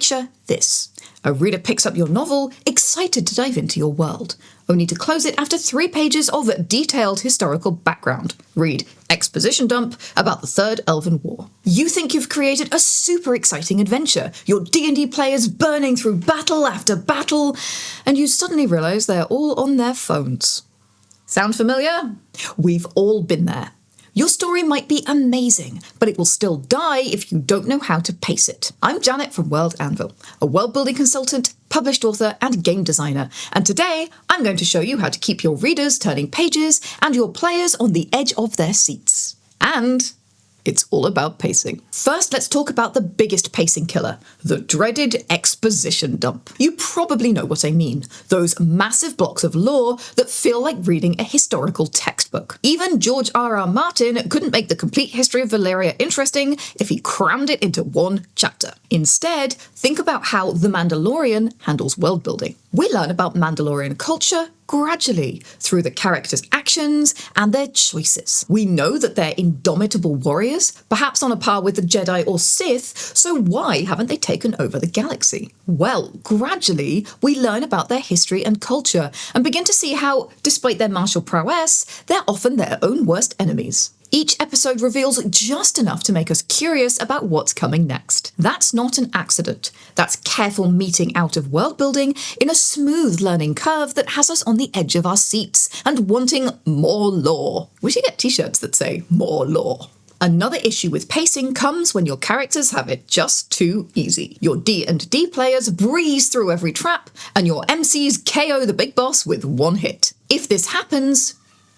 Picture this. A reader picks up your novel, excited to dive into your world, only to close it after 3 pages of detailed historical background. Read Exposition dump about the Third Elven War. You think you've created a super exciting adventure, your D&D players burning through battle after battle, and you suddenly realise they're all on their phones. Sound familiar? We've all been there. Your story might be amazing, but it will still die if you don't know how to pace it. I'm Janet from World Anvil, a world-building consultant, published author, and game designer, and today I'm going to show you how to keep your readers turning pages and your players on the edge of their seats. And it's all about pacing. First, let's talk about the biggest pacing killer, the dreaded exposition dump. You probably know what I mean, those massive blocks of lore that feel like reading a historical textbook. Even George R.R. Martin couldn't make the complete history of Valyria interesting if he crammed it into one chapter. Instead, think about how The Mandalorian handles world building. We learn about Mandalorian culture gradually through the characters' actions and their choices. We know that they're indomitable warriors, perhaps on a par with the Jedi or Sith, so why haven't they taken over the galaxy? Well, gradually we learn about their history and culture and begin to see how, despite their martial prowess, they're often their own worst enemies. Each episode reveals just enough to make us curious about what's coming next. That's not an accident. That's careful meting out of world building in a smooth learning curve that has us on the edge of our seats and wanting more lore. We should get t-shirts that say more lore. Another issue with pacing comes when your characters have it just too easy. Your D&D players breeze through every trap, and your MCs KO the big boss with one hit. If this happens,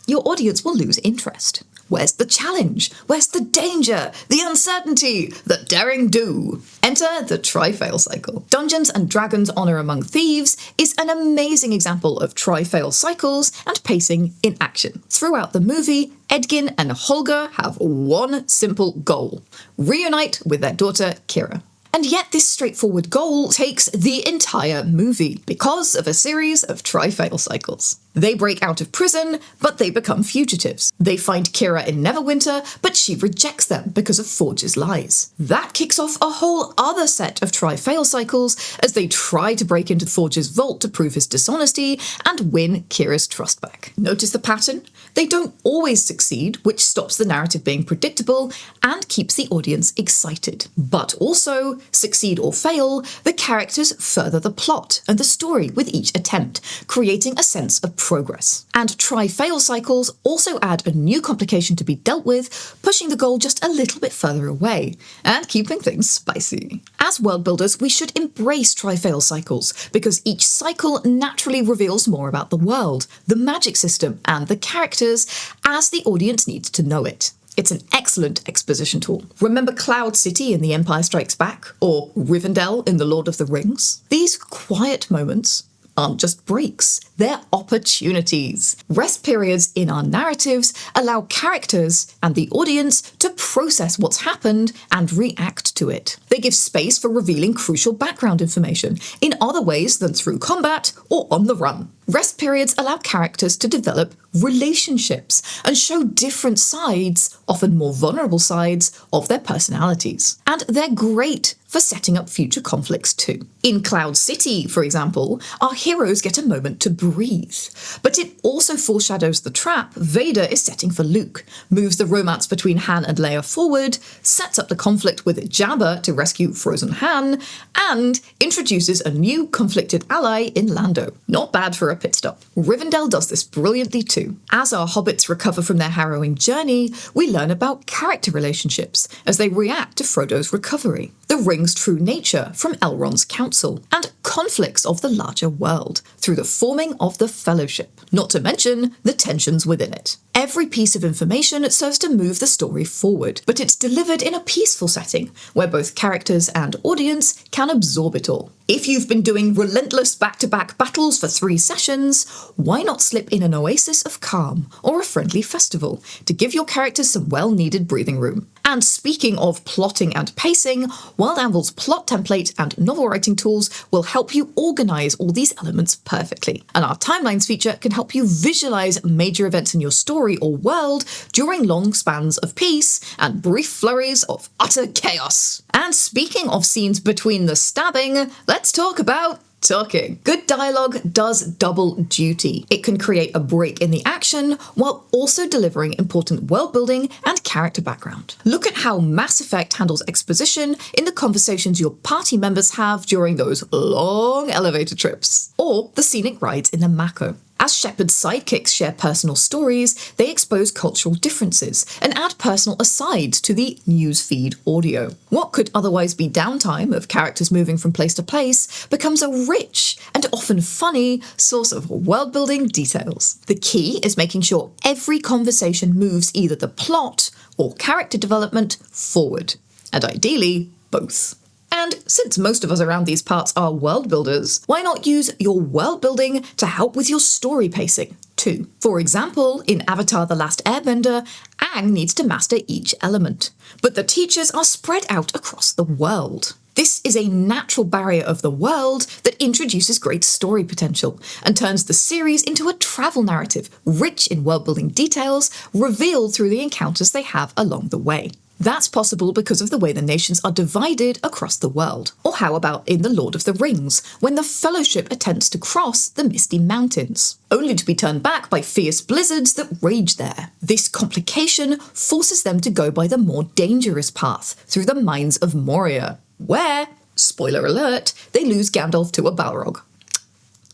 your audience will lose interest. Where's the challenge? Where's the danger? The uncertainty? The daring do? Enter the try-fail cycle. Dungeons & Dragons Honor Among Thieves is an amazing example of try-fail cycles and pacing in action. Throughout the movie, Edgin and Holger have one simple goal: reunite with their daughter Kira. And yet this straightforward goal takes the entire movie because of a series of try-fail cycles. They break out of prison, but they become fugitives. They find Kira in Neverwinter, but she rejects them because of Forge's lies. That kicks off a whole other set of try-fail cycles as they try to break into Forge's vault to prove his dishonesty and win Kira's trust back. Notice the pattern? They don't always succeed, which stops the narrative being predictable and keeps the audience excited. But also, succeed or fail, the characters further the plot and the story with each attempt, creating a sense of progress. And try-fail cycles also add a new complication to be dealt with, pushing the goal just a little bit further away, and keeping things spicy. As world builders, we should embrace try-fail cycles, because each cycle naturally reveals more about the world, the magic system, and the characters as the audience needs to know it. It's an excellent exposition tool. Remember Cloud City in The Empire Strikes Back, or Rivendell in The Lord of the Rings? These quiet moments aren't just breaks, they're opportunities. Rest periods in our narratives allow characters and the audience to process what's happened and react to it. They give space for revealing crucial background information in other ways than through combat or on the run. Rest periods allow characters to develop relationships and show different sides, often more vulnerable sides, of their personalities. And they're great for setting up future conflicts too. In Cloud City, for example, our heroes get a moment to breathe. But it also foreshadows the trap Vader is setting for Luke, moves the romance between Han and Leia forward, sets up the conflict with Jabba to rescue frozen Han, and introduces a new conflicted ally in Lando. Not bad for a pit stop. Rivendell does this brilliantly too. As our hobbits recover from their harrowing journey, we learn about character relationships as they react to Frodo's recovery, the ring's true nature from Elrond's council, and conflicts of the larger world through the forming of the Fellowship, not to mention the tensions within it. Every piece of information serves to move the story forward, but it's delivered in a peaceful setting where both characters and audience can absorb it all. If you've been doing relentless back-to-back battles for 3 sessions, why not slip in an oasis of calm or a friendly festival to give your characters some well-needed breathing room? And speaking of plotting and pacing, World Anvil's plot template and novel writing tools will help you organise all these elements perfectly. And our timelines feature can help you visualise major events in your story or world during long spans of peace and brief flurries of utter chaos. And speaking of scenes between the stabbing, let's talk about talking. Good dialogue does double duty. It can create a break in the action while also delivering important world building and character background. Look at how Mass Effect handles exposition in the conversations your party members have during those long elevator trips, or the scenic rides in the Mako. As Shepard's sidekicks share personal stories, they expose cultural differences and add personal asides to the newsfeed audio. What could otherwise be downtime of characters moving from place to place becomes a rich and often funny source of world-building details. The key is making sure every conversation moves either the plot or character development forward, and ideally both. And since most of us around these parts are world builders, why not use your world building to help with your story pacing too? For example, in Avatar: The Last Airbender, Aang needs to master each element, but the teachers are spread out across the world. This is a natural barrier of the world that introduces great story potential and turns the series into a travel narrative, rich in world-building details revealed through the encounters they have along the way. That's possible because of the way the nations are divided across the world. Or how about in The Lord of the Rings, when the Fellowship attempts to cross the Misty Mountains, only to be turned back by fierce blizzards that rage there. This complication forces them to go by the more dangerous path, through the mines of Moria, where, spoiler alert, they lose Gandalf to a Balrog.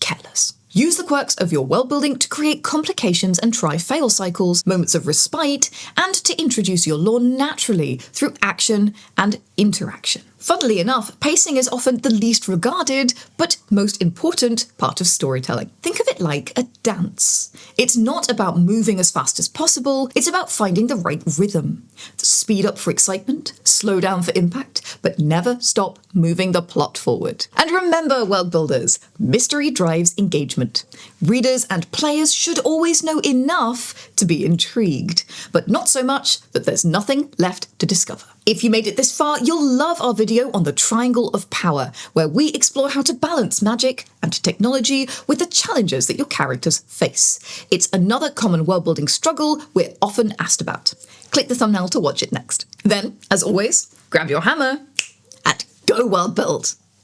Careless. Use the quirks of your world building to create complications and try-fail cycles, moments of respite, and to introduce your lore naturally through action and interaction. Funnily enough, pacing is often the least regarded, but most important part of storytelling. Think of it like a dance. It's not about moving as fast as possible, it's about finding the right rhythm. Speed up for excitement, slow down for impact, but never stop moving the plot forward. And remember, world builders, mystery drives engagement. Readers and players should always know enough to be intrigued, but not so much that there's nothing left to discover. If you made it this far, you'll love our video on the Triangle of Power, where we explore how to balance magic and technology with the challenges that your characters face. It's another common world-building struggle we're often asked about. Click the thumbnail to watch it next. Then, as always, grab your hammer and go world build!